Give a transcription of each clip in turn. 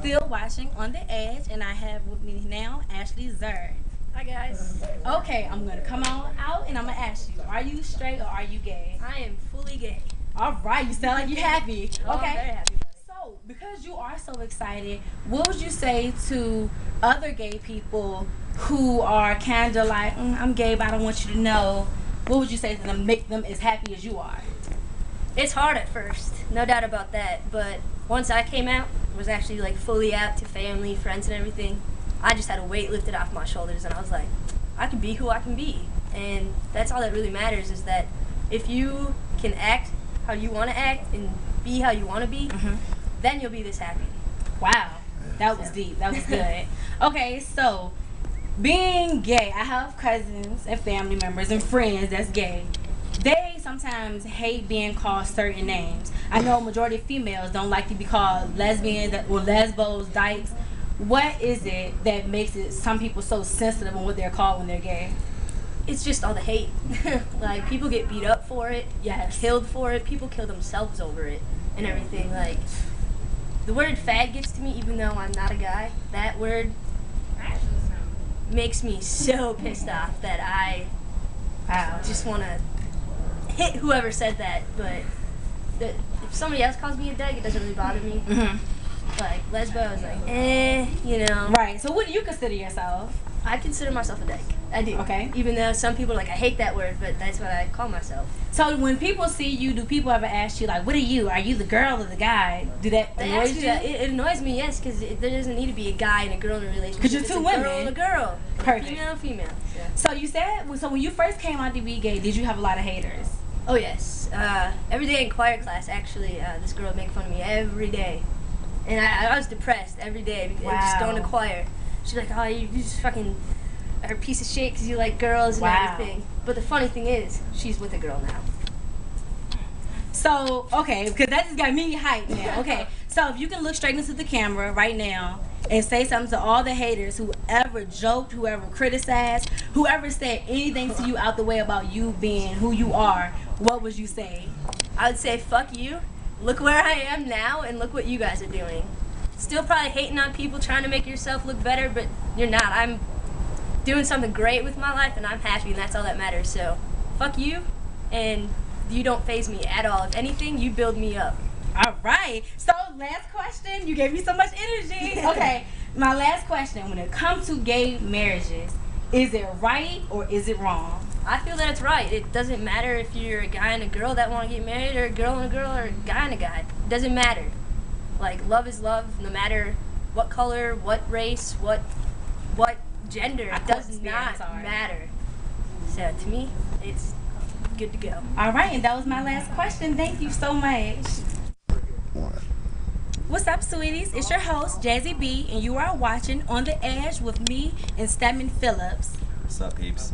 still watching On the Edge, and I have with me now Ashley Zer. Hi guys. Okay, I'm gonna come on out and I'm gonna ask you: are you straight or are you gay? I am fully gay. All right, you sound like you're happy. Oh, Okay. I'm very happy about it. So, because you are so excited, what would you say to other gay people who are kind of like, I'm gay, but I don't want you to know? What would you say to them to make them as happy as you are? It's hard at first, no doubt about that. But once I came out, was actually like fully out to family, friends, and everything. I just had a weight lifted off my shoulders, and I was like, I can be who I can be, and that's all that really matters. Is that if you can act how you want to act and be how you want to be, then you'll be this happy. Wow, that was deep. That was good. Okay, so being gay, I have cousins and family members and friends that's gay. They sometimes hate being called certain names. I know a majority of females don't like to be called lesbians or lesbos, dykes. What is it that makes it some people so sensitive on what they're called when they're gay? It's just all the hate. Like, people get beat up for it, Yes. killed for it, people kill themselves over it, and everything. Like, the word fag gets to me even though I'm not a guy. That word makes me so pissed off that I just want to hit whoever said that. But if somebody else calls me a dyke, it doesn't really bother me. Like, lesbo is like, you know. Right, so what do you consider yourself? I consider myself a dyke. I do. Okay. Even though some people are like, I hate that word, but that's what I call myself. So when people see you, do people ever ask you, like, what are you? Are you the girl or the guy? Do that They annoy ask you? that. It annoys me, yes, because there doesn't need to be a guy and a girl in a relationship. 'Cause you're It's two a women. girl and a girl. Perfect. Female, female. Yeah. So you said, so when you first came out to be gay, did you have a lot of haters? Oh, yes. Every day in choir class, actually, this girl would make fun of me every day. And I was depressed every day because just going to choir. She's like, oh, you just fucking are a piece of shit because you like girls and everything. But the funny thing is, she's with a girl now. So, okay, because that just got me hyped now. Okay, so if you can look straight into the camera right now and say something to all the haters, whoever joked, whoever criticized, whoever said anything to you out the way about you being who you are, what would you say? I would say, fuck you. Look where I am now and look what you guys are doing. Still probably hating on people, trying to make yourself look better, but you're not. I'm doing something great with my life and I'm happy, and that's all that matters. So, fuck you, and you don't faze me at all. If anything, you build me up. All right. So, last question. You gave me so much energy. Okay, my last question. When it comes to gay marriages, is it right or is it wrong? I feel that it's right. It doesn't matter if you're a guy and a girl that want to get married, or a girl and a girl, or a guy and a guy. It doesn't matter. Like, love is love, no matter what color, what race, what gender. It does not matter. So to me, it's good to go. All right, and that was my last question. Thank you so much. What's up, sweeties? It's your host, Jazzy B, and you are watching On the Edge with me and Stedman Phillips. What's up, peeps?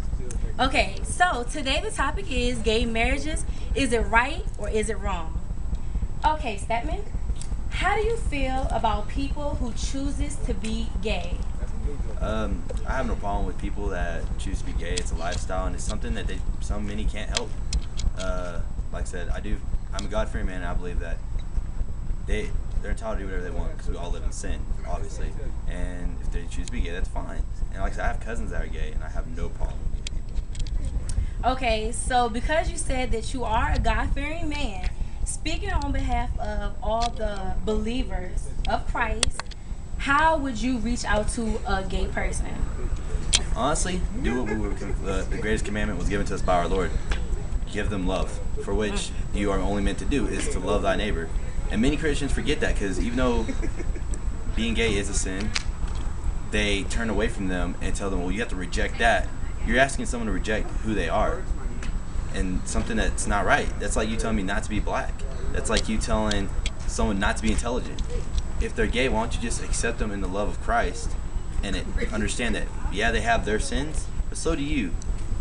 Okay, so today the topic is gay marriages. Is it right or is it wrong? Okay, Stedman, how do you feel about people who chooses to be gay? I have no problem with people that choose to be gay. It's a lifestyle, and it's something that many can't help. Like I said, I'm a God-fearing man, and I believe that they're entitled to do whatever they want because we all live in sin, obviously. And if they choose to be gay, that's fine. And like I said, I have cousins that are gay, and I have no problem with gay people. Okay, so because you said that you are a God-fearing man, speaking on behalf of all the believers of Christ, how would you reach out to a gay person? Honestly, do what the greatest commandment was given to us by our Lord. Give them love, for which you are only meant to do is to love thy neighbor. And many Christians forget that, because even though being gay is a sin, they turn away from them and tell them, well, you have to reject that. You're asking someone to reject who they are, and something that's not right. That's like you telling me not to be black. That's like you telling someone not to be intelligent. If they're gay, why don't you just accept them in the love of Christ and understand that, yeah, they have their sins, but so do you,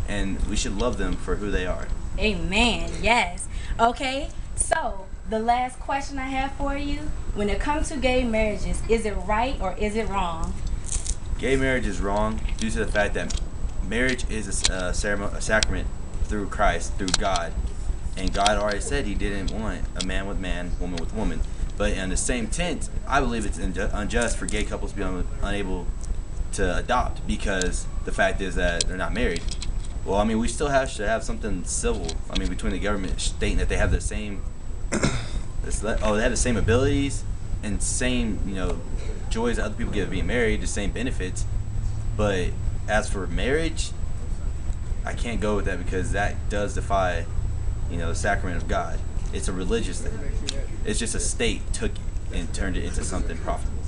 and we should love them for who they are. Amen. Yes. Okay, so the last question I have for you, when it comes to gay marriages, is it right or is it wrong? Gay marriage is wrong due to the fact that marriage is a sacrament through Christ, through God, and God already said he didn't want a man with man, woman with woman. But in the same tent, I believe it's unjust for gay couples to be unable to adopt because the fact is that they're not married. Well, I mean, we still should have something civil. I mean, between the government stating that they have the same, they have the same abilities and same, joys that other people get of being married, the same benefits. But as for marriage, I can't go with that because that does defy, the sacrament of God. It's a religious thing. It's just a state took it and turned it into something profitable,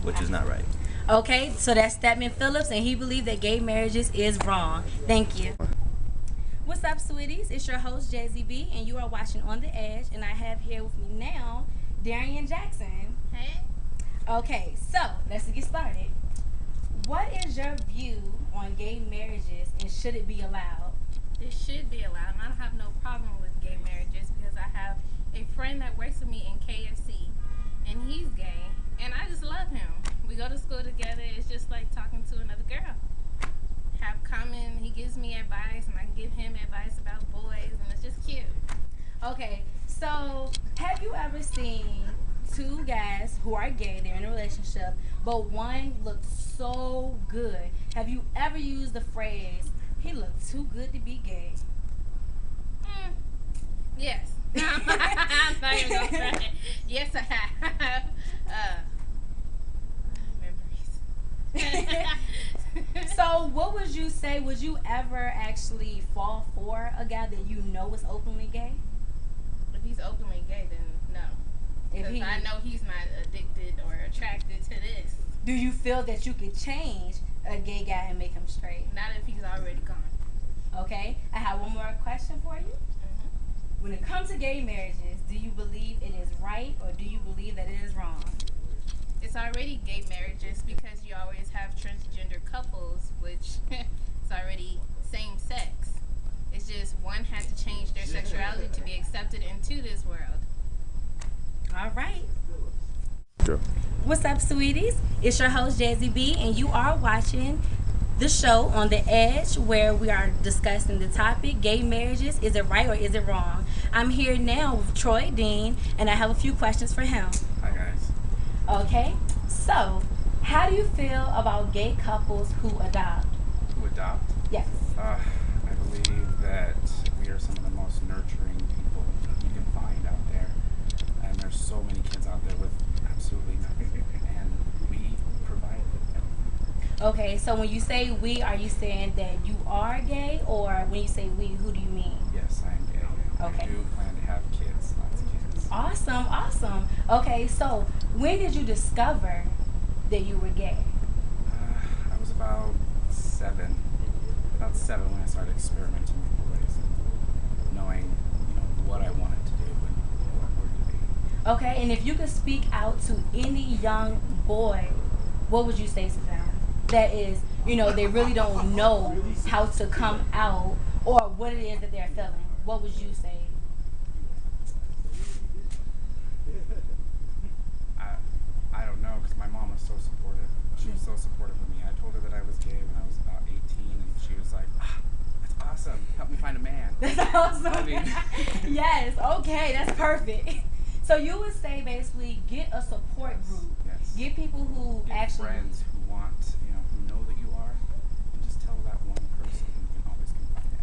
which is not right. Okay, so that's Statman Phillips, and he believed that gay marriages is wrong. Thank you. What's up, sweeties? It's your host, Jazzy B, and you are watching On the Edge, and I have here with me now Darian Jackson. Hey. Okay, so let's get started. What is your view on gay marriages, and should it be allowed? It should be allowed, and I don't have no problem with gay marriages because I have a friend that works with me in KFC, and he's gay, and I just love him. We go to school together. It's just like talking to another girl. Have common. He gives me advice, and I give him advice about boys, and it's just cute. Okay, so have you ever seen two guys who are gay, they're in a relationship, but one looks so good? Have you ever used the phrase, he looked too good to be gay? Yes. I'm not even gonna say it. Yes, I have. Memories. So what would you say, would you ever actually fall for a guy that you know is openly gay? If he's openly gay, then no. Because I know he's not addicted or attracted to this. Do you feel that you could change a gay guy and make him straight? Not if he's already gone. Okay, I have one more question for you. Mm-hmm. When it comes to gay marriages, do you believe it is right or do you believe that it is wrong? It's already gay marriages because you always have transgender couples, which is already same sex. It's just one has to change their sexuality to be accepted into this world. All right. What's up, sweeties? It's your host, Jazzy B, and you are watching the show On the Edge, where we are discussing the topic, gay marriages, is it right or is it wrong? I'm here now with Troy Dean, and I have a few questions for him. Hi, guys. Okay, so how do you feel about gay couples who adopt? Who adopt? Yes. I believe that we are some of the most nurturing people you can find out there. And there's so many kids out there with absolutely nothing. And we provide for them. Okay, so when you say we, are you saying that you are gay, or when you say we, who do you mean? Yes, I am gay. Okay. I do plan to have kids, lots of kids. Awesome, awesome. Okay, so when did you discover that you were gay? I was about seven when I started experimenting with boys and knowing, what I wanted to do and who I wanted to be. Okay, and if you could speak out to any young boy, what would you say to them? That is, they really don't know how to come out or what it is that they're feeling. What would you say? I don't know, because my mom was so supportive. She was so supportive of me. I told her that I was gay when I was about 18, and she was like, that's awesome. Help me find a man. That's awesome. I mean, yes, okay, that's perfect. So you would say basically get a support group. Yes. Get people who Get actually... friends who want, who know that you are, and just tell that one person who you can always confide in.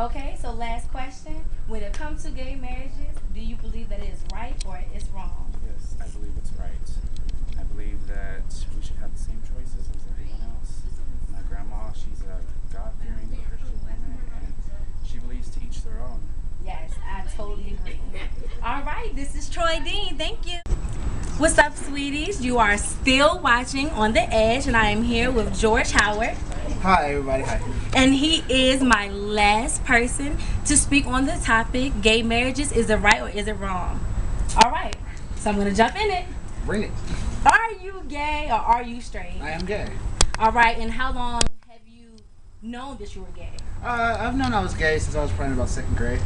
Okay, so last question. When it comes to gay marriages, do you believe that it is right or it's wrong? Yes, I believe it's right. I believe that we should have the same choices as everyone else. My grandma, she's a God-fearing Christian woman, and she believes to each their own. Yes, I totally agree. All right, this is Troy Dean. Thank you. What's up, sweeties? You are still watching On the Edge, and I am here with George Howard. Hi, everybody. Hi. And he is my last person to speak on the topic, gay marriages, is it right or is it wrong? All right, so I'm going to jump in it. Bring it. Are you gay or are you straight? I am gay. All right, and how long have you known that you were gay? I've known I was gay since I was probably about second grade.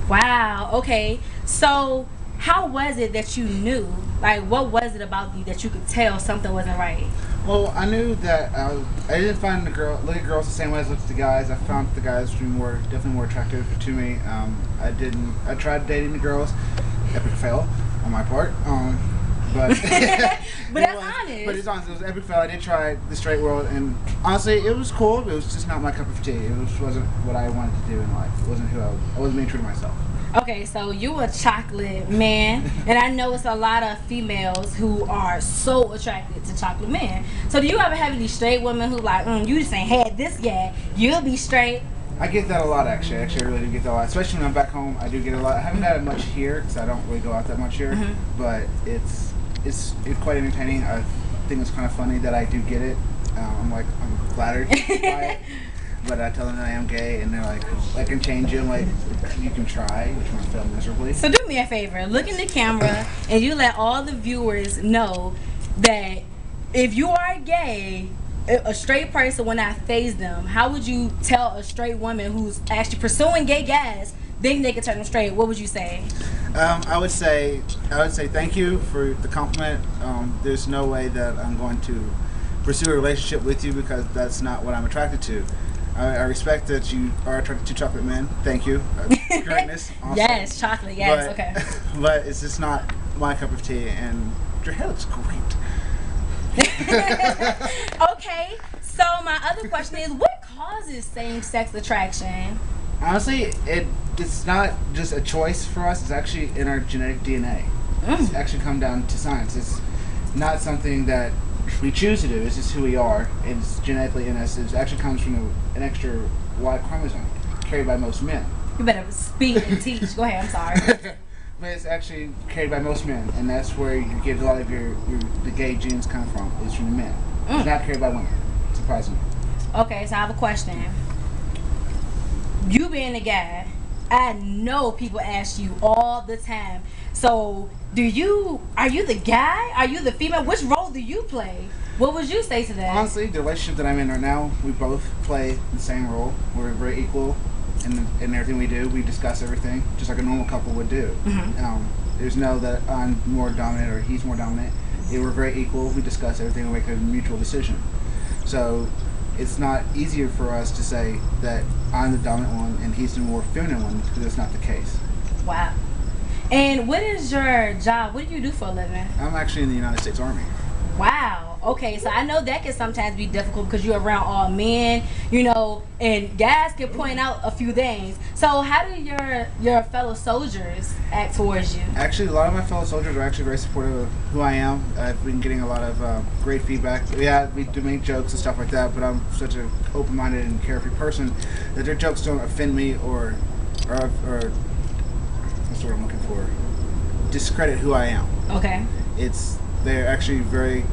Wow, okay. So how was it that you knew? Like, what was it about you that you could tell something wasn't right? Well, I knew that I didn't find look at girls the same way as I looked at the guys. I found the guys to be definitely more attractive to me. I tried dating the girls, epic fail. on my part. But But that's honest. But it's honest. It was epic fail. I did try the straight world, and honestly, it was cool. It was just not my cup of tea. It wasn't what I wanted to do in life. It wasn't who I was. I wasn't being true to myself. Okay, so you a chocolate man, and I know it's a lot of females who are so attracted to chocolate men. So do you ever have any straight women who like, you just ain't had this yet, you'll be straight? I get that a lot, actually. Actually, I really do get that a lot. Especially when I'm back home, I do get a lot. I haven't had it much here because I don't really go out that much here. But it's quite entertaining. I think it's kind of funny that I do get it. I'm flattered by it. But I tell them that I am gay, and they're like, I can change you. I'm like, you can try, which I'm fail miserably. So do me a favor, look in the camera, and you let all the viewers know that if you are gay, a straight person, when I phase them, how would you tell a straight woman who's actually pursuing gay guys, then they can turn them straight? What would you say? I would say thank you for the compliment. There's no way that I'm going to pursue a relationship with you because that's not what I'm attracted to. I respect that you are attracted to chocolate men. Thank you. Greatness. Awesome. Yes, chocolate. Yes. But, Okay. But it's just not my cup of tea, and your hair looks great. Okay. So my other question is, what causes same-sex attraction? Honestly, it's not just a choice for us. It's actually in our genetic DNA. It's actually come down to science. It's not something that we choose to do. It's just who we are. It's genetically in us. It actually comes from an extra Y chromosome carried by most men. You better speak and teach. Go ahead. I'm sorry. But it's actually carried by most men, and that's where you get a lot of the gay genes come from. It's from the men. It's not carried by women, surprisingly. Okay, so I have a question. You being a guy, I know people ask you all the time. So, are you the guy? Are you the female? Which role do you play? What would you say to that? Honestly, the relationship that I'm in right now, we both play the same role. We're very equal in everything we do. We discuss everything, just like a normal couple would do. There's no that I'm more dominant or he's more dominant. We're very equal. We discuss everything and make a mutual decision. So, it's not easier for us to say that I'm the dominant one and he's the more feminine one because it's not the case. Wow. And what is your job? What do you do for a living? I'm actually in the United States Army. Wow. Okay, so I know that can sometimes be difficult because you're around all men, and guys can point out a few things. So how do your fellow soldiers act towards you? Actually, a lot of my fellow soldiers are actually very supportive of who I am. I've been getting a lot of great feedback. Yeah, we do make jokes and stuff like that, but I'm such an open-minded and carefree person that their jokes don't offend me or what's the word I'm looking for? Discredit who I am. Okay. They're actually very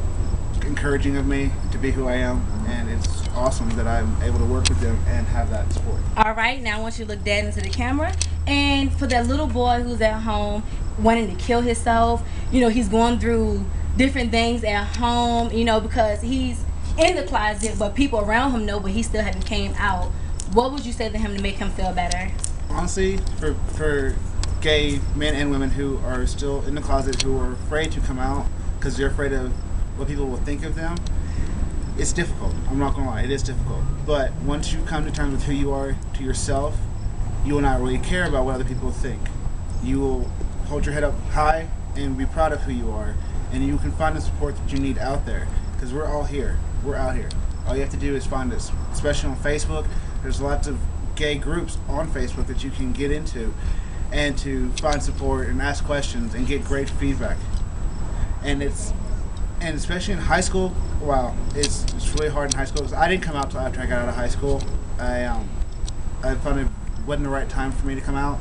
encouraging of me to be who I am, and it's awesome that I'm able to work with them and have that support. All right, now I want you to look dead into the camera, and for that little boy who's at home wanting to kill himself, he's going through different things at home, because he's in the closet, but people around him know, but he still hasn't came out. What would you say to him to make him feel better? Honestly, for gay men and women who are still in the closet, who are afraid to come out because they're afraid of what people will think of them, it's difficult. I'm not gonna lie, it is difficult. But once you come to terms with who you are to yourself, you will not really care about what other people think. You will hold your head up high and be proud of who you are, and you can find the support that you need out there, because we're all here. We're out here. All you have to do is find us, especially on Facebook. There's lots of gay groups on Facebook that you can get into and to find support and ask questions and get great feedback. And especially in high school, wow, it's really hard in high school. 'Cause I didn't come out till after I got out of high school. I found it wasn't the right time for me to come out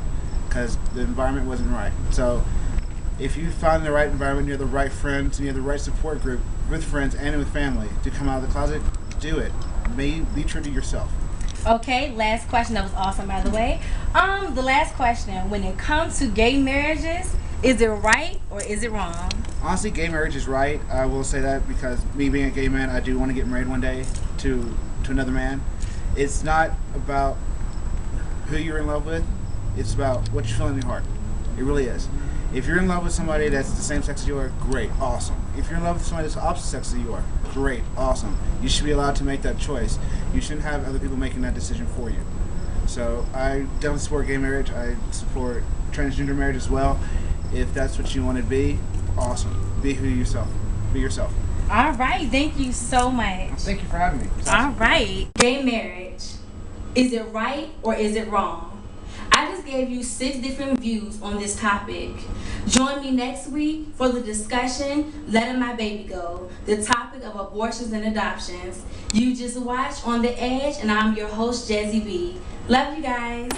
because the environment wasn't right. So if you find the right environment, you have the right friends, and you have the right support group with friends and with family to come out of the closet, do it. Be true to yourself. Okay, last question. That was awesome, by the way. The last question: when it comes to gay marriages, is it right or is it wrong? Honestly, gay marriage is right. I will say that because me being a gay man, I do want to get married one day to another man. It's not about who you're in love with. It's about what you feel in your heart. It really is. If you're in love with somebody that's the same sex as you are, great, awesome. If you're in love with somebody that's the opposite sex as you are, great, awesome. You should be allowed to make that choice. You shouldn't have other people making that decision for you. So I don't support gay marriage. I support transgender marriage as well. If that's what you want to be, awesome. Be who yourself. Be yourself. All right, thank you so much. Thank you for having me. All right. Gay marriage. Is it right or is it wrong? I just gave you 6 different views on this topic. Join me next week for the discussion, Letting My Baby Go, the topic of abortions and adoptions. You just watched On the Edge, and I'm your host, Jazzy B. Love you guys.